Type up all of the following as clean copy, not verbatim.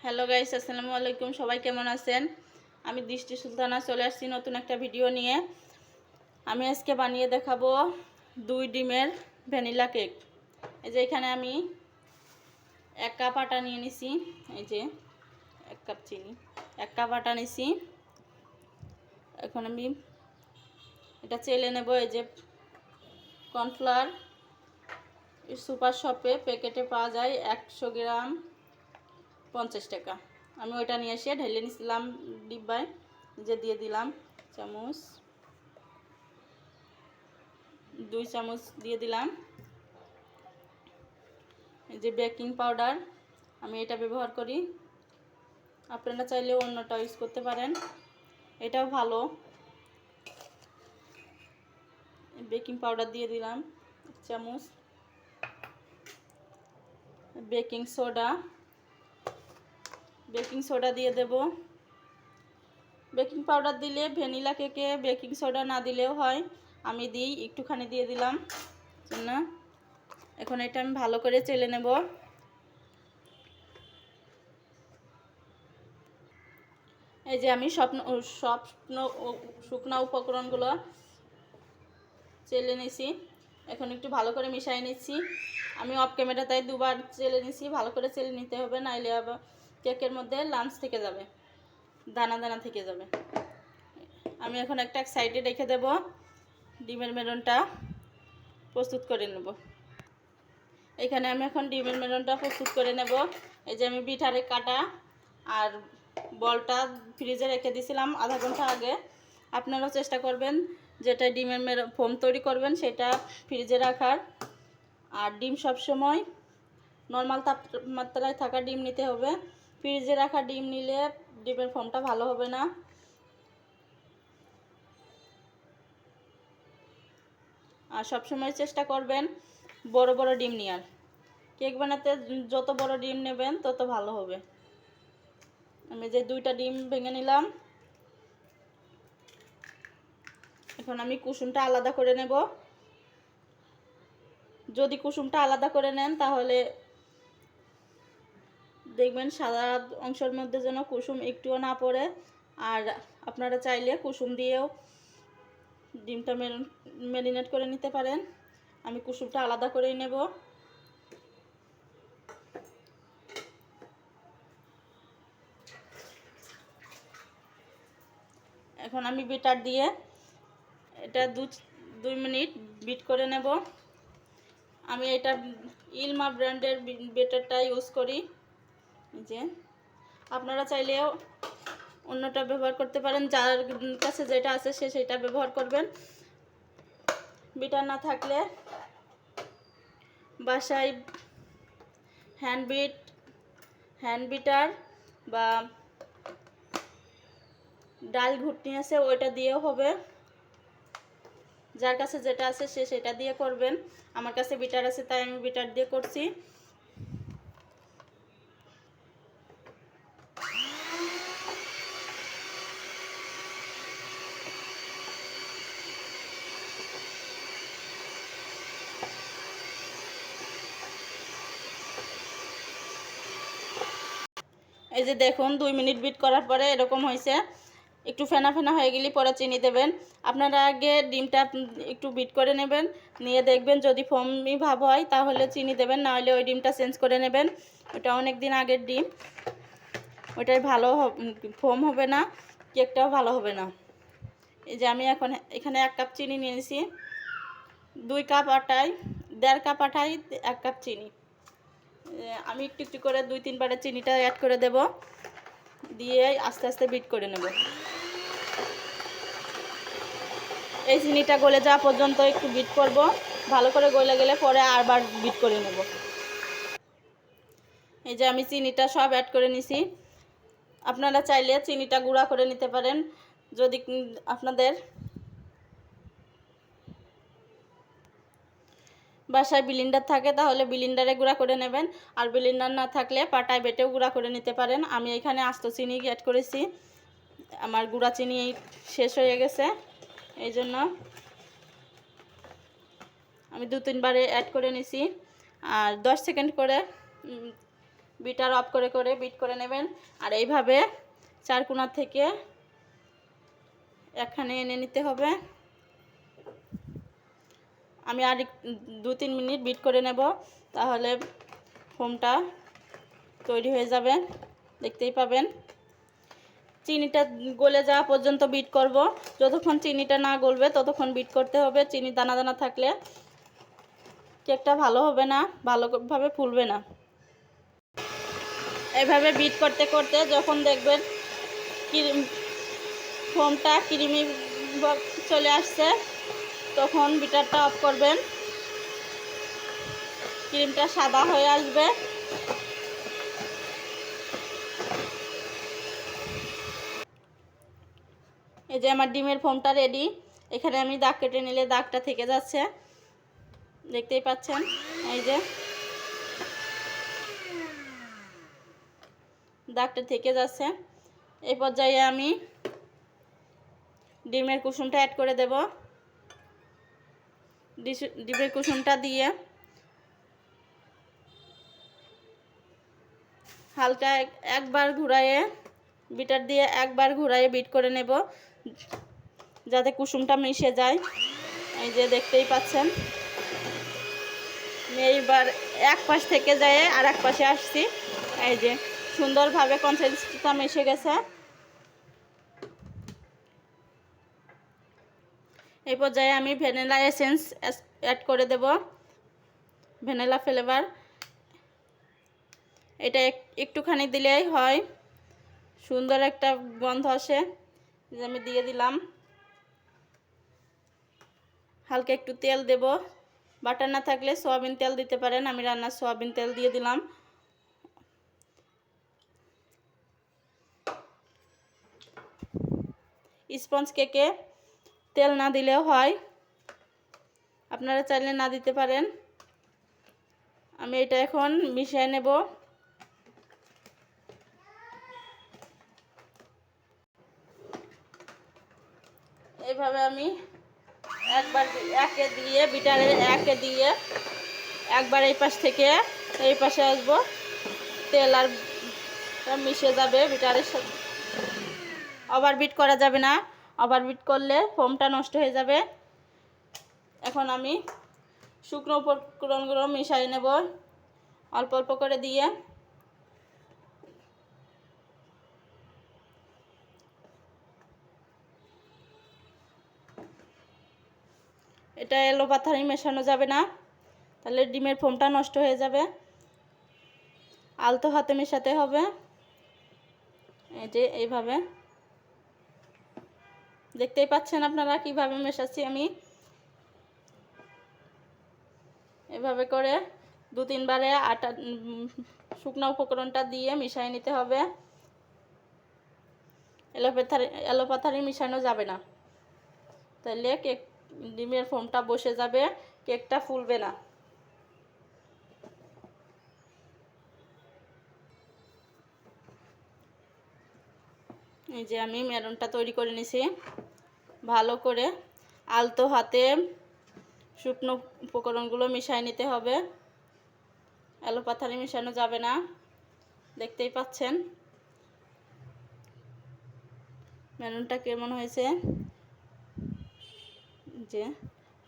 Hello guys, আসসালামু আলাইকুম। সবাই কেমন আছেন? আমি দৃষ্টি সুলতানা চলে আসছি নতুন একটা ভিডিও নিয়ে। আমি আজকে বানিয়ে দেখাবো 2 ডিমের ভ্যানিলা কেক। এই যে এখানে আমি 1 কাপ আটা নিয়ে নিছি। এই যে 1 কাপ চিনি, 1 কাপ আটা নিছি। এখন আমি এটা চেলে নেব। এই যে কর্নফ্লাওয়ার সুপার শপে প্যাকেটে পাওয়া যায় 100 গ্রাম 50 টাকা। আমি ওইটা নিয়ে এসে ঢেলে নিছিলাম ডিব্বায়। যে দিয়ে দিলাম চামচ, 2 চামচ দিয়ে দিলাম। এই যে বেকিং পাউডার, আমি এটা ব্যবহার করি। আপনারা চাইলে অন্যটা ইউজ করতে পারেন, এটাও ভালো। বেকিং পাউডার দিয়ে দিলাম 1 চামচ। বেকিং সোডা দিয়ে দেব। বেকিং পাউডার দিলে ভ্যানিলা কেকে বেকিং সোডা না দিলেও হয়, আমি দিই, একটুখানি দিয়ে দিলাম জন্য। এখন এটা আমি ভালো করে চেলে নেব। এই যে আমি সব শুকনো উপকরণগুলো চেলে নিছি। এখন একটু ভালো করে মিশিয়ে নিচ্ছি। আমি অফ ক্যামেরা তাই 2 বার চেলে নিছি। ভালো করে চেলে নিতে হবে, নাইলে আবার কেকের মধ্যে লাম্পস থেকে যাবে, দানা দানা থেকে যাবে। আমি এখন একটা সাইডে রেখে দেব। ডিমের মেরনটা প্রস্তুত করে নেব। এখানে আমি এখন ডিমের মেরনটা প্রস্তুত করে নেব। এই যে আমি বিটারে কাটা আর বলটা ফ্রিজে রেখে দিয়েছিলাম আধা ঘন্টা আগে। আপনারাও চেষ্টা করবেন যেটা ডিমের ফোম তৈরি করবেন সেটা ফ্রিজে রাখার। আর ডিম সবসময় নর্মাল তাপমাত্রায় থাকা ডিম নিতে হবে। ফ্রিজে রাখা ডিম নিলে ডিমের ফোমটা ভালো হবে না। আর সবসময় চেষ্টা করবেন বড় বড় ডিম নেওয়ার। কেক বানাতে যত বড় ডিম নেবেন তত ভালো হবে। আমি যে 2টা ডিম ভেঙে নিলাম। এখন আমি কুসুমটা আলাদা করে নেব। যদি কুসুমটা আলাদা করে নেন তাহলে দেখবেন সাদা অংশের মধ্যে যেন কুসুম একটুও না পড়ে। আর আপনারা চাইলে কুসুম দিয়েও ডিমটা ম্যারিনেট করে নিতে পারেন। আমি কুসুমটা আলাদা করেই নেব। এখন আমি বিটার দিয়ে এটা 2 মিনিট বিট করে নেব। আমি এটা ইলমা ব্র্যান্ডের বেটারটা ইউজ করি। যে আপনারা চাইলেও অন্যটা ব্যবহার করতে পারেন, যার কাছে যেটা আছে সে সেটা ব্যবহার করবেন। বিটার না থাকলে বাসায় হ্যান্ড বিটার বা ডাল ঘুটনি আছে, ওইটা দিয়েও হবে। যার কাছে যেটা আছে সে সেটা দিয়ে করবেন। আমার কাছে বিটার আছে তাই আমি বিটার দিয়ে করছি। এই যে দেখুন 2 মিনিট বিট করার পরে এরকম হয়েছে। একটু ফেনা ফেনা হয়ে গেলে পরে চিনি দেবেন। আপনারা আগে ডিমটা একটু বিট করে নেবেন, নিয়ে দেখবেন যদি ফোমি ভাব হয় তাহলে চিনি দেবেন, না হলে ওই ডিমটা চেঞ্জ করে নেবেন। ওটা অনেক দিন আগের ডিম, ওটাই ভালো ফোম হবে না, কেকটাও ভালো হবে না। এই যে আমি এখন এখানে 1 কাপ চিনি নিয়েছি। 2 কাপ আটায় 1.5 কাপ আটায় 1 কাপ চিনি। আমি একটু একটু করে 2-3 বারে চিনিটা অ্যাড করে দেব, দিয়ে আস্তে আস্তে বিট করে নেব। এই চিনিটা গলে যাওয়া পর্যন্ত একটু বিট করব। ভালো করে গলে গেলে পরে আরবার বিট করে নেব। এই যে আমি চিনিটা সব অ্যাড করে নিছি। আপনারা চাইলে চিনিটা গুঁড়া করে নিতে পারেন। যদি আপনাদের বাসায় ব্লেন্ডার থাকে তাহলে ব্লেন্ডারে গুঁড়া করে নেবেন, আর ব্লেন্ডার না থাকলে পাটায় বেটেও গুঁড়া করে নিতে পারেন। আমি এখানে আস্ত চিনি অ্যাড করেছি, আমার গুঁড়া চিনি শেষ হয়ে গেছে, এই জন্য আমি 2-3 বারে অ্যাড করে নিছি। আর 10 সেকেন্ড করে বিটার অফ করে করে বিট করে নেবেন। আর এইভাবে 4 কোণা থেকে এখানে এনে নিতে হবে। আমি আর 2-3 মিনিট বিট করে নেব, তাহলে ফোমটা তৈরি হয়ে যাবে, দেখতেই পাবেন। চিনিটা গলে যাওয়া পর্যন্ত বিট করব। যতক্ষণ চিনিটা না গলবে ততক্ষণ বিট করতে হবে। চিনি দানা দানা থাকলে কেকটা ভালো হবে না, ভালোভাবে ফুলবে না। এভাবে বিট করতে করতে যখন দেখবেন ফোমটা ক্রিমি চলে আসছে, তখন বিটারটা অফ করবেন। ক্রিমটা সাদা হয়ে আসবে। এই যে আমার ডিমের ফোমটা রেডি। এখানে আমি দাগ কেটে নিলে দাগটা থেকে যাচ্ছে, দেখতেই পাচ্ছেন। এই যে দাগটা থেকে যাচ্ছে। এই পর্যায়ে আমি ডিমের কুসুমটা অ্যাড করে দেব। ডিমের কুসুমটা দিয়ে হালকা একবার ঘুরায়ে, বিটার দিয়ে একবার ঘুরায়ে বিট করে নেব, যাতে কুসুমটা মিশে যায়। এই যে দেখতেই পাচ্ছেন। এইবার এক পাশ থেকে যায় আর এক পাশে আসছি। এই যে সুন্দরভাবে কনসিস্টেন্সিটা মিশে গেছে। এই পর্যায়ে আমি ভ্যানিলা এসেন্স অ্যাড করে দেব, ভ্যানিলা ফ্লেভার। এটা একটুখানি দিলেই হয়, সুন্দর একটা গন্ধ আসে। যে আমি দিয়ে দিলাম। হালকা একটু তেল দেব, বাটার না থাকলে সয়াবিন তেল দিতে পারেন। আমি রান্নার সয়াবিন তেল দিয়ে দিলাম। স্পঞ্জ কেকে তেল না দিলেও হয়, আপনারা চাইলে না দিতে পারেন। আমি এটা এখন মিশিয়ে নেব। এইভাবে আমি একবার একে দিয়ে বিটারে একে দিয়ে একবার এই পাশ থেকে এই পাশে আসবো, তেল আর মিশে যাবে বিটারের সাথে। ওভারবিট করা যাবে না, ওভারবিট করলে ফোমটা নষ্ট হয়ে যাবে। এখন আমি শুকনো উপকরণগুলো মিশিয়ে নেব অল্প অল্প করে দিয়ে। এটা এলো পাথারি মেশানো যাবে না, তাহলে ডিমের ফোমটা নষ্ট হয়ে যাবে। আলতো হাতে মেশাতে হবে। এই যে এইভাবে দেখতেই পাচ্ছেন আপনারা কিভাবে মেশাচ্ছি আমি। এভাবে করে 2-3 বারে আটা শুকনো উপকরণটা দিয়ে মিশিয়ে নিতে হবে। এলোপাথারি মিশানো যাবে না, তাহলে কেক ডিমের ফোমটা বসে যাবে, কেকটা ফুলবে না। এই যে আমি মেরুনটা তৈরি করে নিছি। ভালো করে আলতো হাতে শুকনো উপকরণগুলো মিশিয়ে নিতে হবে, এলোপাথারি মিশানো যাবে না। দেখতেই পাচ্ছেন মেরুনটা কেমন হয়েছে, যে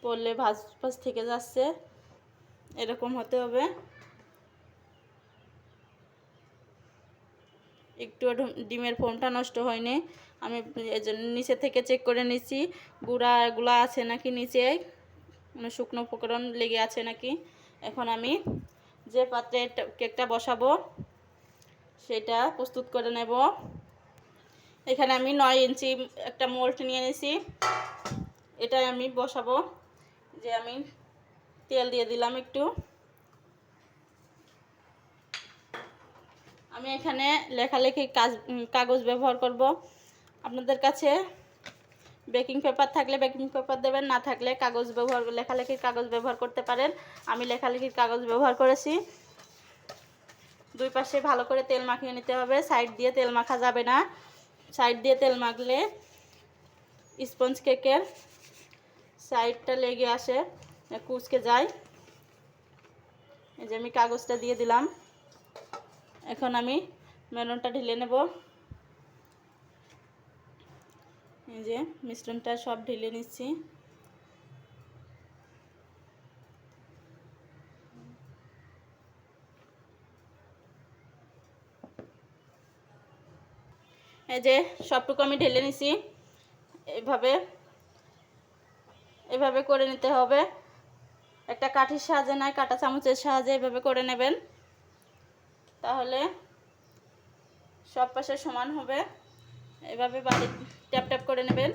পড়লে ভাঁজ ভাঁজ থেকে যাচ্ছে, এরকম হতে হবে। একটু ডিমের ফোমটা নষ্ট হয়নি, আমি এজন্য নিচে থেকে চেক করে নিচ্ছি গুঁড়াগুলো আছে নাকি, নিচে মানে শুকনো উপকরণ লেগে আছে নাকি। এখন আমি যে পাত্রে কেকটা বসাবো সেটা প্রস্তুত করে নেব। এখানে আমি 9 ইঞ্চি একটা মোল্ড নিয়ে নিয়েছি, এটাই আমি বসাবো। যে আমি তেল দিয়ে দিলাম একটু। আমি এখানে লেখালেখি কাগজ ব্যবহার করব। আপনাদের কাছে বেকিং পেপার থাকলে বেকিং পেপার দেবেন, না থাকলে লেখালেখির কাগজ ব্যবহার করতে পারেন। আমি লেখালেখির কাগজ ব্যবহার করেছি। দুই পাশে ভালো করে তেল মাখিয়ে নিতে হবে, সাইড দিয়ে তেল মাখা যাবে না। সাইড দিয়ে তেল মাখলে স্পঞ্জ কেকের সাইডটা লেগে আসে, কুঁচকে যায়। এই যে আমি কাগজটা দিয়ে দিলাম। এখন আমি মেলনটা ঢেলে নেব। এই যে মিশ্রণটা সব ঢেলে নিচ্ছি। এই যে সবটুকু আমি ঢেলে নিছি। এভাবে এভাবে করে নিতে হবে। একটা কাঠির সাহায্যে নয়, কাঁটা চামচের সাহায্যে এভাবে করে নেবেন, তাহলে সব পাশে সমান হবে। এভাবে বাড়ি ট্যাপ ট্যাপ করে নেবেন।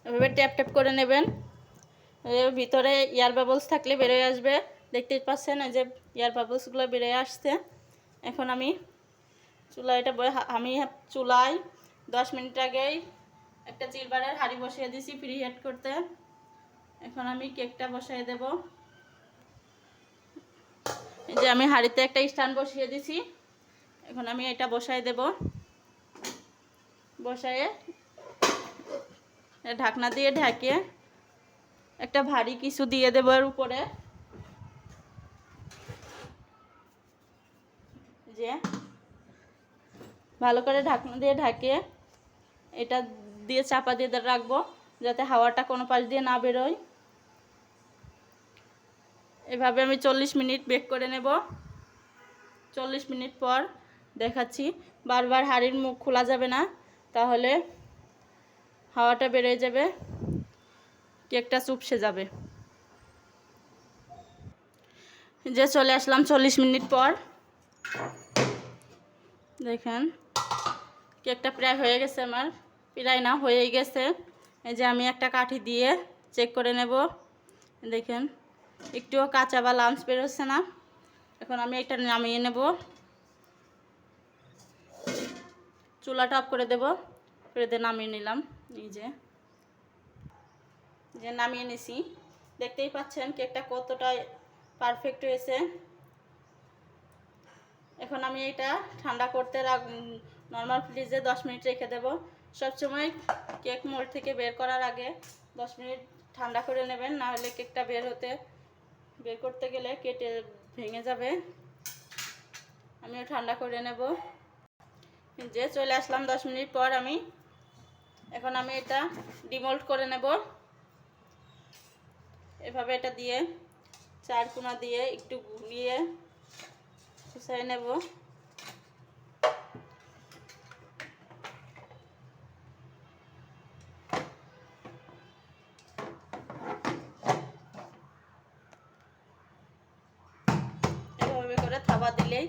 এভাবে ট্যাপ ট্যাপ করে নেবেন। এর ভিতরে এয়ার বাবলস থাকলে বেরোয় আসবে, দেখতেই পাচ্ছেন এই যে এয়ার বাবলসগুলো বেরোয় আসছে। এখন আমি চুলায় 10 মিনিট আগেই একটা চিলবারের হাঁড়ি বসিয়ে দিয়েছি প্রি হিট করতে। এখন আমি কেকটা বসিয়ে দেব। এই যে আমি হাঁড়িতে একটা স্ট্যান্ড বসিয়ে দিয়েছি। এখন আমি এটা বসাই দেব। বসায়ে ঢাকনা দিয়ে ঢেকে একটা ভারী কিছু দিয়ে দেবো এর উপরে। যে ভালো করে ঢাকনা দিয়ে ঢাকে এটা দিয়ে চাপা দিয়ে রাখবো, যাতে হাওয়াটা কোনো পাশ দিয়ে না বেরোয়। এভাবে আমি 40 মিনিট বেক করে নেব। 40 মিনিট পর দেখাচ্ছি। বারবার হাঁড়ির মুখ খোলা যাবে না, তাহলে হাওয়াটা বেরিয়ে যাবে, কেকটা চুপসে যাবে। যে চলে আসলাম 40 মিনিট পর। দেখেন কেকটা প্রায় হয়ে গেছে, আমার প্রায় না হয়েই গেছে। এই যে আমি একটা কাঠি দিয়ে চেক করে নেব। দেখেন একটুও কাঁচা বা লাম্পস বেরোচ্ছে না। এখন আমি এটা নামিয়ে নেব। চুলাটা অফ করে দেব, করে দিয়ে নামিয়ে নিলাম। এই যে নামিয়ে নিছি। দেখতেই পাচ্ছেন কেকটা কতটা পারফেক্ট হয়েছে। এখন আমি এটা ঠান্ডা করতে নর্মাল ফ্রিজে 10 মিনিট রেখে দেব। সবসময় কেক মোল্ড থেকে বের করার আগে 10 মিনিট ঠান্ডা করে নেবেন, না হলে কেকটা বের করতে গেলে কেটে ভেঙে যাবে। আমিও ঠান্ডা করে নেব। যে চলে আসলাম 10 মিনিট পর। এখন আমি এটা ডিমোল্ড করে নেব। এভাবে এটা দিয়ে চার কোনা দিয়ে একটু ঘুরিয়ে খুশাই নেব। এভাবে করে থাবা দিলেই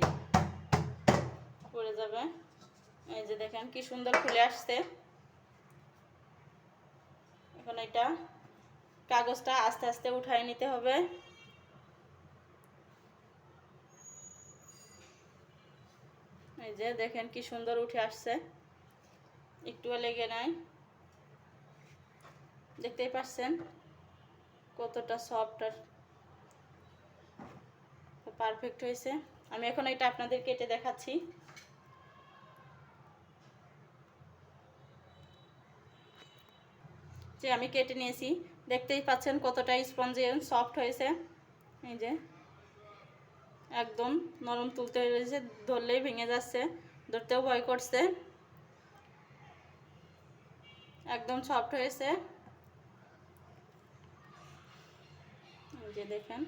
পড়ে যাবে। এই যে দেখেন কি সুন্দর ফুলে আসছে। এখন এটা কাগজটা আস্তে আস্তে উঠায় নিতে হবে। এই যে দেখেন কি সুন্দর উঠে আসছে, একটুও লেগে নাই। দেখতেই পাচ্ছেন কতটা সফট আর পারফেক্ট হয়েছে। আমি এখন এটা আপনাদের কেটে দেখাচ্ছি। যে আমি কেটে নিয়েছি, দেখতেই পাচ্ছেন কতটা স্পঞ্জি সফট হয়েছে। এই যে একদম নরম তুলতে হয়েছে, ধরলেই ভেঙে যাচ্ছে, ধরতেও ভয় করছে। একদম সফট হয়েছে। এই যে দেখেন।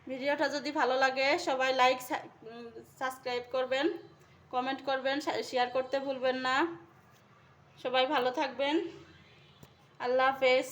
ভিডিওটা যদি ভালো লাগে সবাই লাইক সাবস্ক্রাইব করবেন, কমেন্ট করবেন, শেয়ার করতে ভুলবেন না। সবাই ভালো থাকবেন। আল্লাহ হাফেজ।